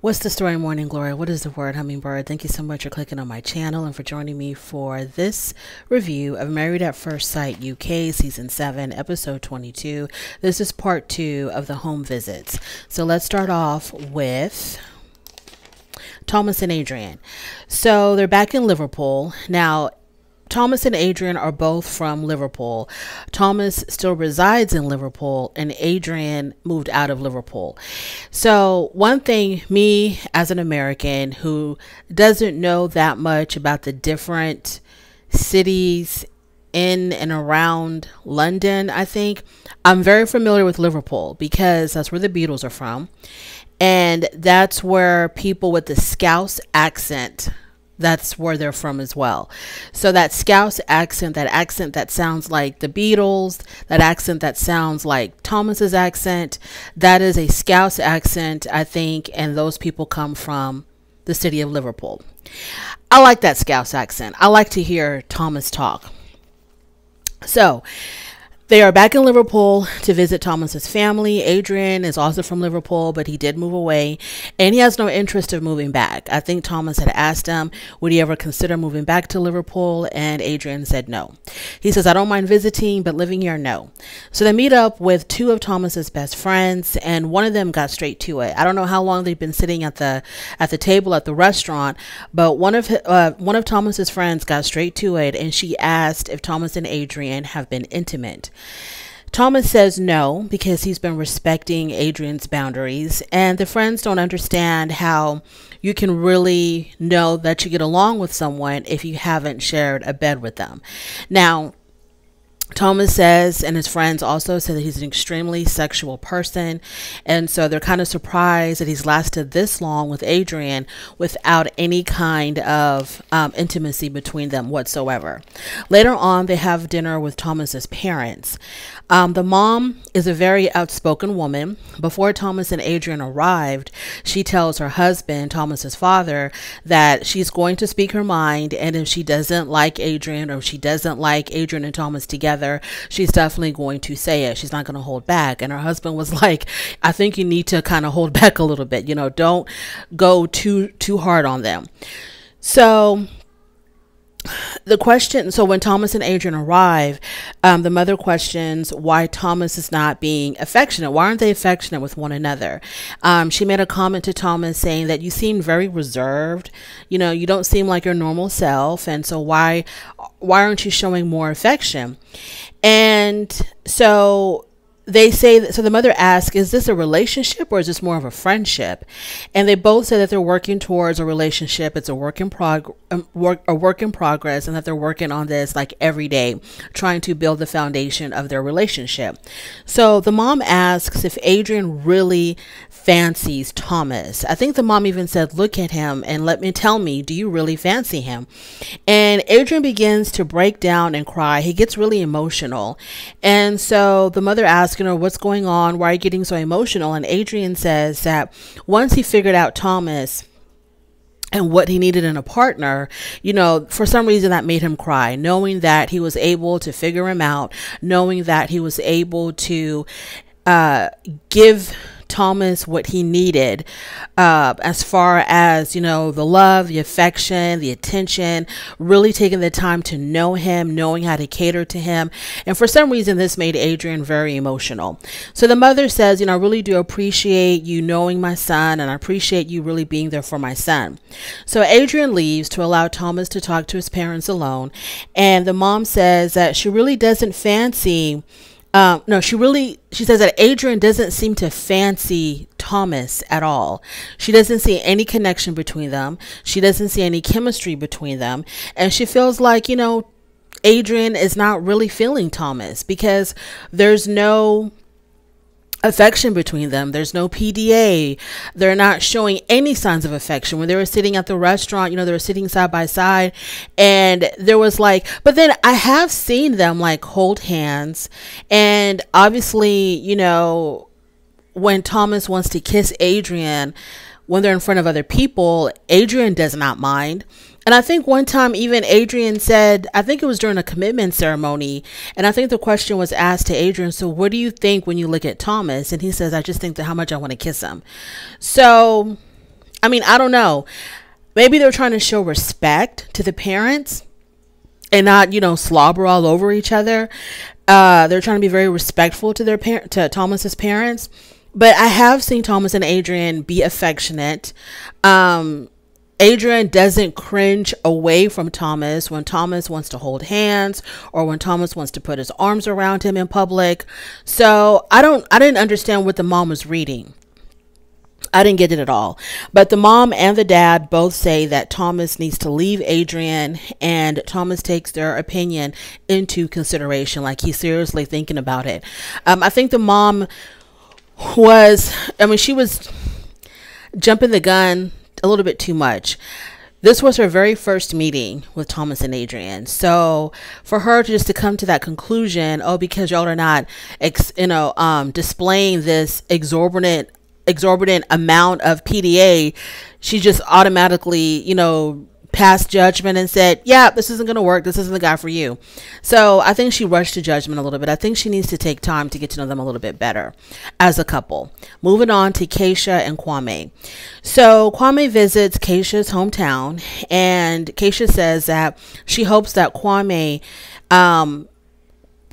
What's the story, Morning Glory? What is the word, Hummingbird? Thank you so much for clicking on my channel and for joining me for this review of Married at First Sight UK Season 7, Episode 22. This is part 2 of the home visits. So let's start off with Thomas and Adrian. So they're back in Liverpool. Now, Thomas and Adrian are both from Liverpool. Thomas still resides in Liverpool and Adrian moved out of Liverpool. So one thing, me as an American who doesn't know that much about the different cities in and around London, I think I'm very familiar with Liverpool because that's where the Beatles are from. And that's where people with the Scouse accent, that's where they're from as well. So that Scouse accent that sounds like the Beatles, that accent that sounds like Thomas's accent, that is a Scouse accent, I think, and those people come from the city of Liverpool. I like that Scouse accent. I like to hear Thomas talk. So they are back in Liverpool to visit Thomas's family. Adrian is also from Liverpool, but he did move away and he has no interest of moving back. I think Thomas had asked him, would he ever consider moving back to Liverpool? And Adrian said no. He says, I don't mind visiting, but living here, no. So they meet up with two of Thomas's best friends and one of them got straight to it. I don't know how long they've been sitting at the table at the restaurant, but one of Thomas's friends got straight to it and she asked if Thomas and Adrian have been intimate. Thomas says no, because he's been respecting Adrian's boundaries, and the friends don't understand how you can really know that you get along with someone if you haven't shared a bed with them. Now, Thomas says, and his friends also say that he's an extremely sexual person. And so they're kind of surprised that he's lasted this long with Adrian without any kind of intimacy between them whatsoever. Later on, they have dinner with Thomas's parents. The mom is a very outspoken woman. Before Thomas and Adrian arrived, she tells her husband, Thomas's father, that she's going to speak her mind. And if she doesn't like Adrian, or if she doesn't like Adrian and Thomas together, she's definitely going to say it. She's not going to hold back. And her husband was like, I think you need to kind of hold back a little bit. You know, don't go too hard on them. So when Thomas and Adrian arrive, the mother questions why Thomas is not being affectionate. Why aren't they affectionate with one another? She made a comment to Thomas saying that you seem very reserved. You know, you don't seem like your normal self. And so why aren't you showing more affection? And so they say that, so the mother asks, is this a relationship or is this more of a friendship? And they both say that they're working towards a relationship. It's a work in progress, and that they're working on this like every day, trying to build the foundation of their relationship. So the mom asks if Adrian really fancies Thomas. I think the mom even said, look at him and tell me, do you really fancy him? And Adrian begins to break down and cry. He gets really emotional. And so the mother asks, what's going on? Why are you getting so emotional? And Adrian says that once he figured out Thomas and what he needed in a partner, you know, for some reason that made him cry, knowing that he was able to figure him out, knowing that he was able to give Thomas what he needed, as far as, you know, the love, the affection, the attention, really taking the time to know him, knowing how to cater to him. And for some reason, this made Adrian very emotional. So the mother says, you know, I really do appreciate you knowing my son, and I appreciate you really being there for my son. So Adrian leaves to allow Thomas to talk to his parents alone. And the mom says that she really doesn't fancy she says that Adrian doesn't seem to fancy Thomas at all. She doesn't see any connection between them. She doesn't see any chemistry between them. And she feels like, you know, Adrian is not really feeling Thomas because there's no affection between them. There's no PDA. They're not showing any signs of affection. When they were sitting at the restaurant, you know, they were sitting side by side and there was like, but then I have seen them like hold hands. And obviously, you know, when Thomas wants to kiss Adrian, when they're in front of other people, Adrian does not mind. And I think one time even Adrian said, I think it was during a commitment ceremony, and I think the question was asked to Adrian, so what do you think when you look at Thomas? And he says, I just think that how much I want to kiss him. So I mean, I don't know. Maybe they're trying to show respect to the parents and not, slobber all over each other. They're trying to be very respectful to to Thomas's parents. But I have seen Thomas and Adrian be affectionate. Adrian doesn't cringe away from Thomas when Thomas wants to hold hands or when Thomas wants to put his arms around him in public. So I didn't understand what the mom was reading. I didn't get it at all. But the mom and the dad both say that Thomas needs to leave Adrian, and Thomas takes their opinion into consideration. Like, he's seriously thinking about it. I think the mom she was jumping the gun a little bit too much. This was her very first meeting with Thomas and Adrian. So for her to come to that conclusion, because y'all are not, displaying this exorbitant amount of PDA, she just automatically, passed judgment and said, yeah, this isn't going to work. This isn't the guy for you. So I think she rushed to judgment a little bit. I think she needs to take time to get to know them a little bit better as a couple. Moving on to Kasia and Kwame. So Kwame visits Kasia's hometown, and Kasia says that she hopes that Kwame,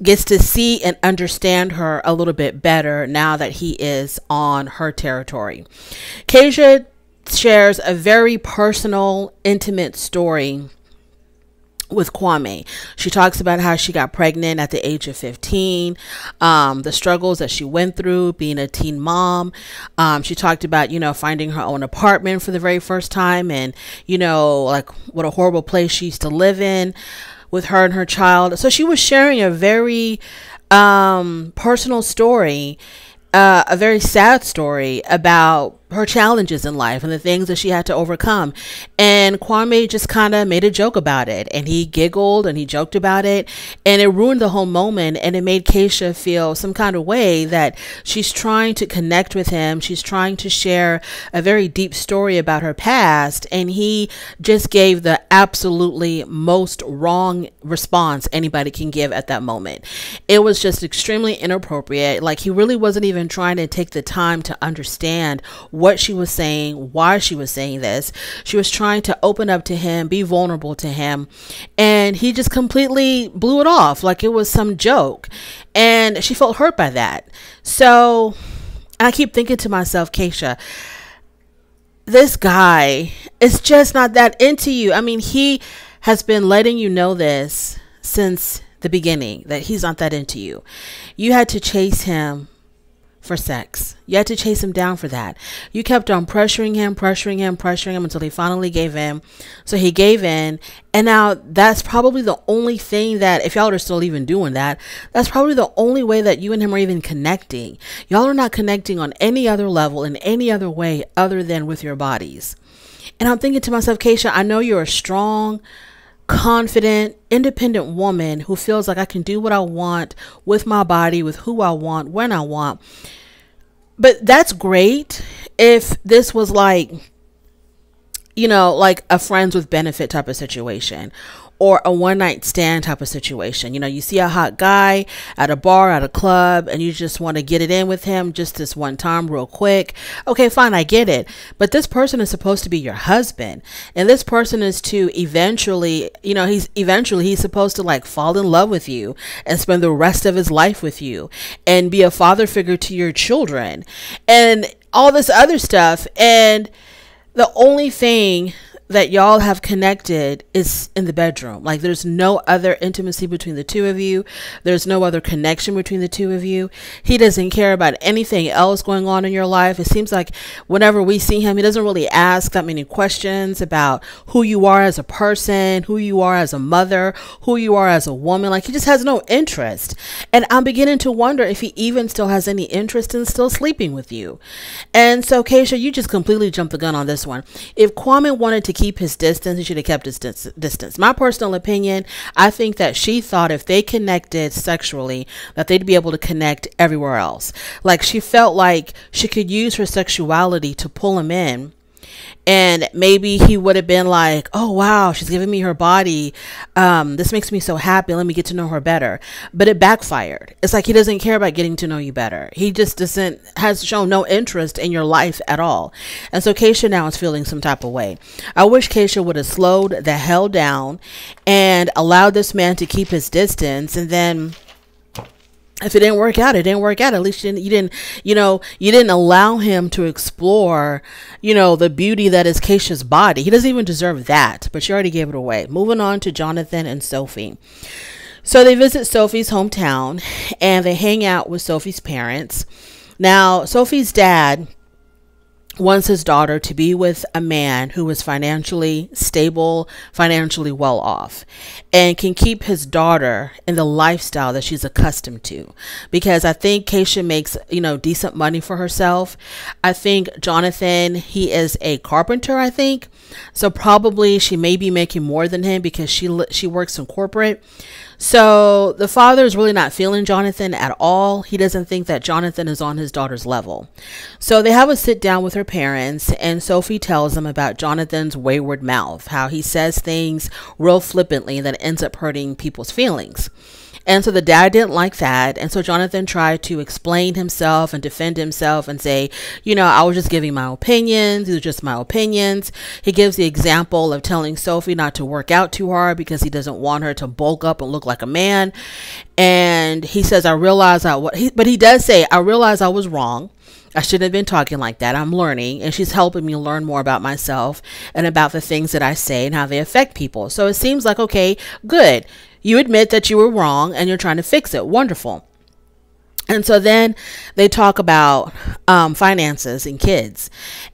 gets to see and understand her a little bit better now that he is on her territory. Kasia shares a very personal, intimate story with Kwame. She talks about how she got pregnant at the age of 15, the struggles that she went through being a teen mom. She talked about, finding her own apartment for the very first time, and, like, what a horrible place she used to live in with her and her child. So she was sharing a very personal story, a very sad story about her challenges in life and the things that she had to overcome. And Kwame just kind of made a joke about it, and he giggled and he joked about it, and it ruined the whole moment. And it made Kasia feel some kind of way that she's trying to connect with him. She's trying to share a very deep story about her past, and he just gave the absolutely most wrong response anybody can give at that moment. It was just extremely inappropriate. Like, he really wasn't even trying to take the time to understand what she was saying, why she was saying this. She was trying to open up to him, be vulnerable to him, and he just completely blew it off like it was some joke, and she felt hurt by that. So I keep thinking to myself, Kasia, this guy is just not that into you. I mean, he has been letting you know this since the beginning, that he's not that into you. You had to chase him for sex. You had to chase him down for that. You kept on pressuring him until he finally gave in. So he gave in, and now that's probably the only thing that, if y'all are still even doing that, that's probably the only way that you and him are even connecting. Y'all are not connecting on any other level, in any other way other than with your bodies. And I'm thinking to myself, Kasia, I know you're a strong, confident, independent woman who feels like I can do what I want with my body, with who I want, when I want. But that's great if this was like, like a friends with benefit type of situation, or a one night stand type of situation. You see a hot guy at a bar, at a club, and you just want to get it in with him just this one time real quick. Okay, fine, I get it. But this person is supposed to be your husband, and this person is to eventually, he's supposed to like fall in love with you and spend the rest of his life with you and be a father figure to your children and all this other stuff. And the only thing that y'all have connected is in the bedroom. Like, there's no other intimacy between the two of you. There's no other connection between the two of you. He doesn't care about anything else going on in your life. It seems like whenever we see him, he doesn't really ask that many questions about who you are as a person, who you are as a mother, who you are as a woman. Like, he just has no interest. And I'm beginning to wonder if he even still has any interest in still sleeping with you. And so, Kasia, you just completely jumped the gun on this one. If Kwame wanted to keep his distance, he should have kept his distance. My personal opinion, I think that she thought if they connected sexually, that they'd be able to connect everywhere else. Like, she felt like she could use her sexuality to pull him in And maybe he would have been like, oh, wow, she's giving me her body. This makes me so happy. Let me get to know her better. But it backfired. It's like he doesn't care about getting to know you better. He just has shown no interest in your life at all. And so Kasia now is feeling some type of way. I wish Kasia would have slowed the hell down and allowed this man to keep his distance. And then if it didn't work out, it didn't work out. At least you didn't allow him to explore, the beauty that is Kasia's body. He doesn't even deserve that, but you already gave it away. Moving on to Jonathan and Sophie. So they visit Sophie's hometown and they hang out with Sophie's parents. Now, Sophie's dad wants his daughter to be with a man who is financially stable, financially well off, and can keep his daughter in the lifestyle that she's accustomed to. Because I think Kasia makes, decent money for herself. I think Jonathan, he is a carpenter, I think. So probably she may be making more than him because she works in corporate. So the father is really not feeling Jonathan at all. He doesn't think that Jonathan is on his daughter's level. So they have a sit down with her parents, and Sophie tells them about Jonathan's wayward mouth, how he says things real flippantly that ends up hurting people's feelings. And so the dad didn't like that. And so Jonathan tried to explain himself and defend himself and say, I was just giving my opinions. These are just my opinions. He gives the example of telling Sophie not to work out too hard because he doesn't want her to bulk up and look like a man. And he says, but he does say, I realize I was wrong. I shouldn't have been talking like that. I'm learning, and she's helping me learn more about myself and about the things that I say and how they affect people. So it seems like, okay, good. You admit that you were wrong and you're trying to fix it. Wonderful. And so then they talk about finances and kids.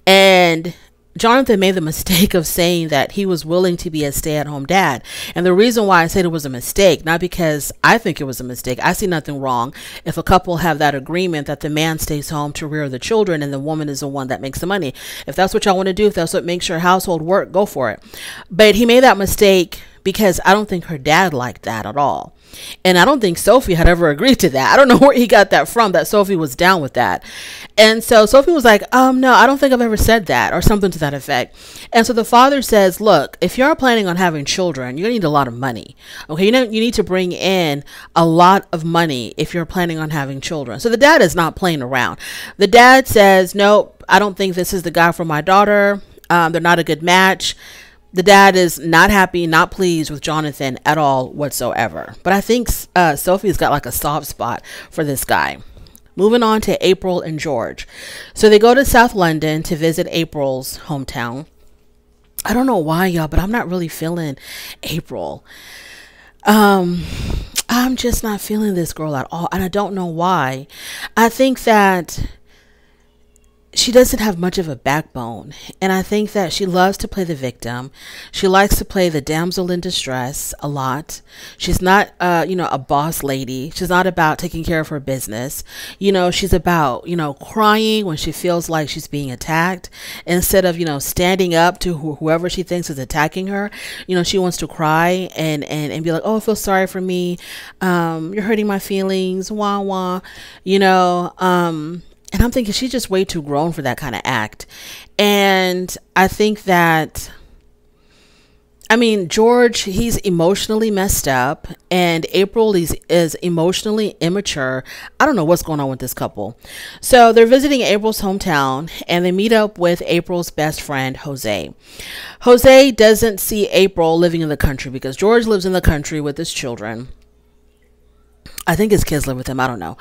And Jonathan made the mistake of saying that he was willing to be a stay-at-home dad. And the reason why I said it was a mistake, not because I think it was a mistake. I see nothing wrong if a couple have that agreement that the man stays home to rear the children and the woman is the one that makes the money. If that's what y'all want to do, if that's what makes your household work, go for it. But he made that mistake because I don't think her dad liked that at all. And I don't think Sophie had ever agreed to that. I don't know where he got that from, that Sophie was down with that. And so Sophie was like, no, I don't think I've ever said that, or something to that effect. And so the father says, look, if you're planning on having children, you're going to need a lot of money. Okay, you need to bring in a lot of money if you're planning on having children. So the dad is not playing around. The dad says, nope, I don't think this is the guy for my daughter. They're not a good match. The dad is not happy, not pleased with Jonathan at all whatsoever. But I think Sophie's got like a soft spot for this guy. Moving on to April and George. So they go to South London to visit April's hometown. I don't know why, y'all, but I'm not really feeling April. I'm just not feeling this girl at all. And I don't know why. I think that she doesn't have much of a backbone. And I think that she loves to play the victim. She likes to play the damsel in distress a lot. She's not, a boss lady. She's not about taking care of her business. She's about, crying when she feels like she's being attacked instead of, standing up to whoever she thinks is attacking her. She wants to cry and be like, oh, I feel sorry for me. You're hurting my feelings. Wah, wah, and I'm thinking she's just way too grown for that kind of act. And I think that, George, he's emotionally messed up, and April is emotionally immature. I don't know what's going on with this couple. So they're visiting April's hometown, and they meet up with April's best friend, Jose. Jose doesn't see April living in the country because George lives in the country with his children. I think his kids live with him. I don't know.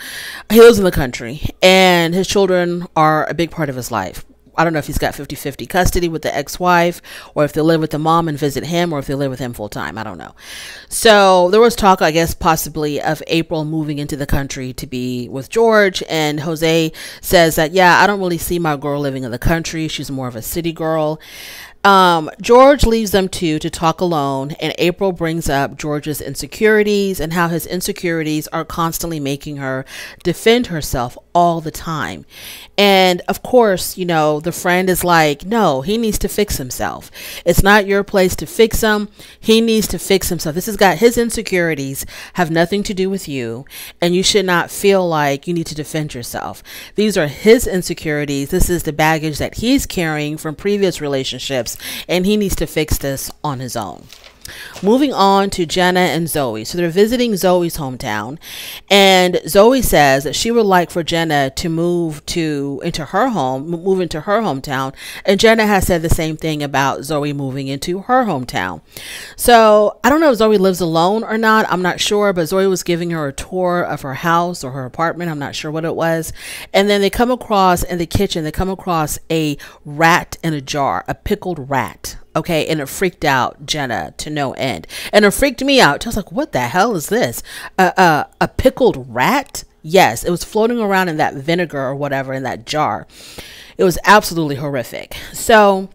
He lives in the country, and his children are a big part of his life. I don't know if he's got 50-50 custody with the ex-wife, or if they live with the mom and visit him, or if they live with him full time. I don't know. So there was talk, I guess, possibly of April moving into the country to be with George. And Jose says that, yeah, I don't really see my girl living in the country. She's more of a city girl. George leaves them two to talk alone, and April brings up George's insecurities and how his insecurities are constantly making her defend herself all the time. And of course, the the friend is like, no, he needs to fix himself. It's not your place to fix him. He needs to fix himself. This has got his insecurities have nothing to do with you, and you should not feel like you need to defend yourself. These are his insecurities. This is the baggage that he's carrying from previous relationships, and he needs to fix this on his own. Moving on to Jenna and Zoe. So they're visiting Zoe's hometown, and Zoe says that she would like for Jenna to move into her hometown, and Jenna has said the same thing about Zoe moving into her hometown. So I don't know if Zoe lives alone or not. I'm not sure, but Zoe was giving her a tour of her house or her apartment. I'm not sure what it was. And then they come across in the kitchen, they come across a rat in a jar, a pickled rat. Okay, and it freaked out Jenna to no end. And it freaked me out. I was like, what the hell is this? A pickled rat? Yes, it was floating around in that vinegar or whatever in that jar. It was absolutely horrific. So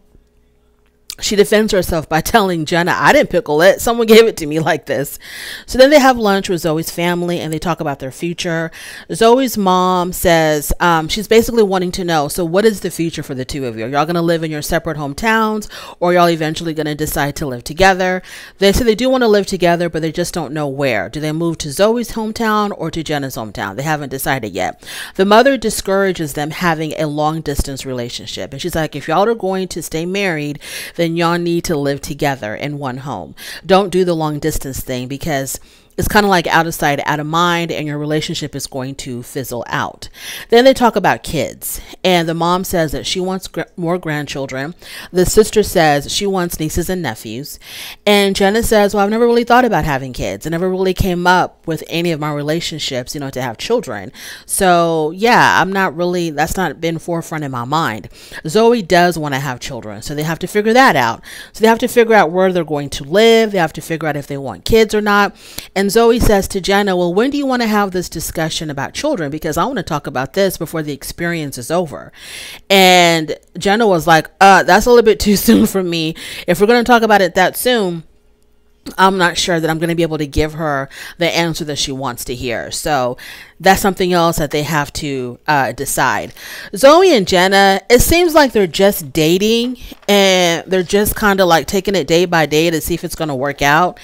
she defends herself by telling Jenna, I didn't pickle it. Someone gave it to me like this. So then they have lunch with Zoe's family and they talk about their future. Zoe's mom says she's basically wanting to know, so what is the future for the two of you? Are y'all going to live in your separate hometowns, or are y'all eventually going to decide to live together? They say they do want to live together, but they just don't know where. Do they move to Zoe's hometown or to Jenna's hometown? They haven't decided yet. The mother discourages them having a long distance relationship. And she's like, if y'all are going to stay married, then y'all need to live together in one home. Don't do the long distance thing, because it's kind of like out of sight, out of mind, and your relationship is going to fizzle out. Then they talk about kids, and the mom says that she wants more grandchildren. The sister says she wants nieces and nephews. And Jenna says, well, I've never really thought about having kids. It never really came up with any of my relationships, to have children. So yeah, that's not been forefront in my mind. Zoe does want to have children, so they have to figure that out. So they have to figure out where they're going to live. They have to figure out if they want kids or not. And Zoe says to Jenna, well, when do you want to have this discussion about children? Because I want to talk about this before the experience is over. And Jenna was like, that's a little bit too soon for me. If we're going to talk about it that soon, I'm not sure that I'm going to be able to give her the answer that she wants to hear. So that's something else that they have to decide. Zoe and Jenna, it seems like they're just dating, and they're just kind of like taking it day by day to see if it's going to work out.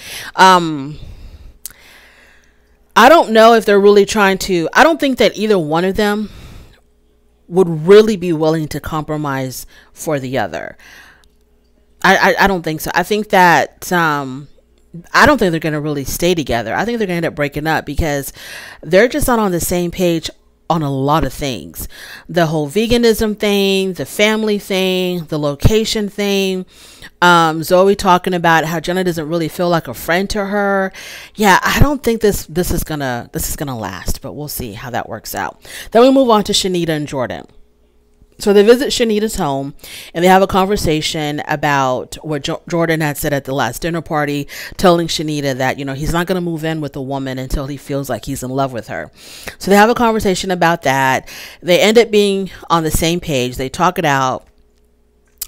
I don't know if they're really trying to, I don't think that either one of them would really be willing to compromise for the other. I don't think so. I think that, I don't think they're going to really stay together. I think they're going to end up breaking up, because they're just not on the same page on a lot of things. The whole veganism thing, the family thing, the location thing. Zoe talking about how Jenna doesn't really feel like a friend to her. Yeah, I don't think this is gonna last, but we'll see how that works out. Then we move on to Shanita and Jordan. So they visit Shanita's home, and they have a conversation about what Jordan had said at the last dinner party, telling Shanita that, he's not going to move in with a woman until he feels like he's in love with her. So they have a conversation about that. They end up being on the same page. They talk it out.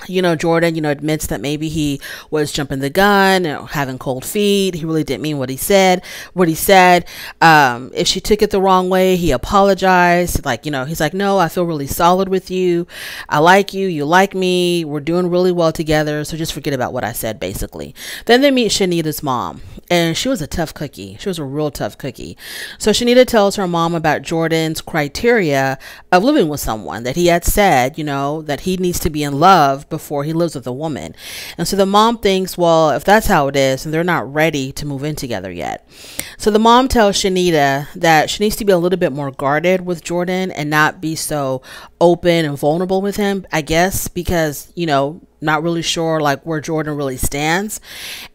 Jordan, admits that maybe he was jumping the gun, having cold feet. He really didn't mean what he said. If she took it the wrong way, he apologized. He's like, no, I feel really solid with you. I like you. You like me. We're doing really well together. So just forget about what I said, basically. Then they meet Shanita's mom, and she was a tough cookie. She was a real tough cookie. So Shanita tells her mom about Jordan's criteria of living with someone, that he had said, that he needs to be in love before he lives with a woman. And so the mom thinks, well, if that's how it is, and they're not ready to move in together yet. So the mom tells Shanita that she needs to be a little bit more guarded with Jordan and not be so open and vulnerable with him, I guess, because, not really sure where Jordan really stands.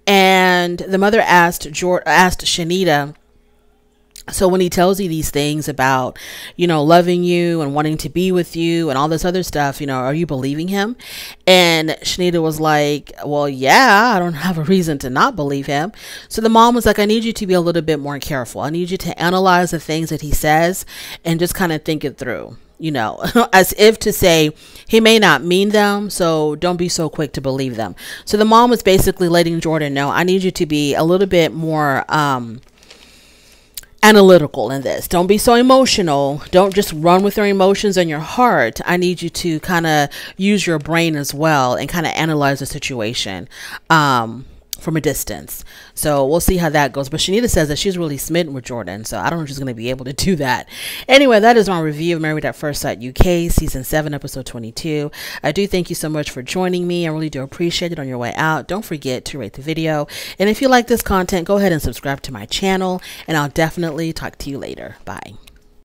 And the mother asked Shanita, so when he tells you these things about, loving you and wanting to be with you and all this other stuff, are you believing him? And Shanita was like, well, yeah, I don't have a reason to not believe him. So the mom was like, I need you to be a little bit more careful. I need you to analyze the things that he says and just kind of think it through. As if to say he may not mean them, so don't be so quick to believe them. So the mom was basically letting Jordan know, I need you to be a little bit more analytical in this. Don't be so emotional. Don't just run with your emotions and your heart. I need you to kind of use your brain as well and kind of analyze the situation from a distance. So we'll see how that goes. But Shanita says that she's really smitten with Jordan, so I don't know if she's going to be able to do that. Anyway, that is my review of Married at First Sight UK season 7 episode 22. I do thank you so much for joining me. I really do appreciate it. On your way out, don't forget to rate the video, and if you like this content, go ahead and subscribe to my channel, and I'll definitely talk to you later. Bye.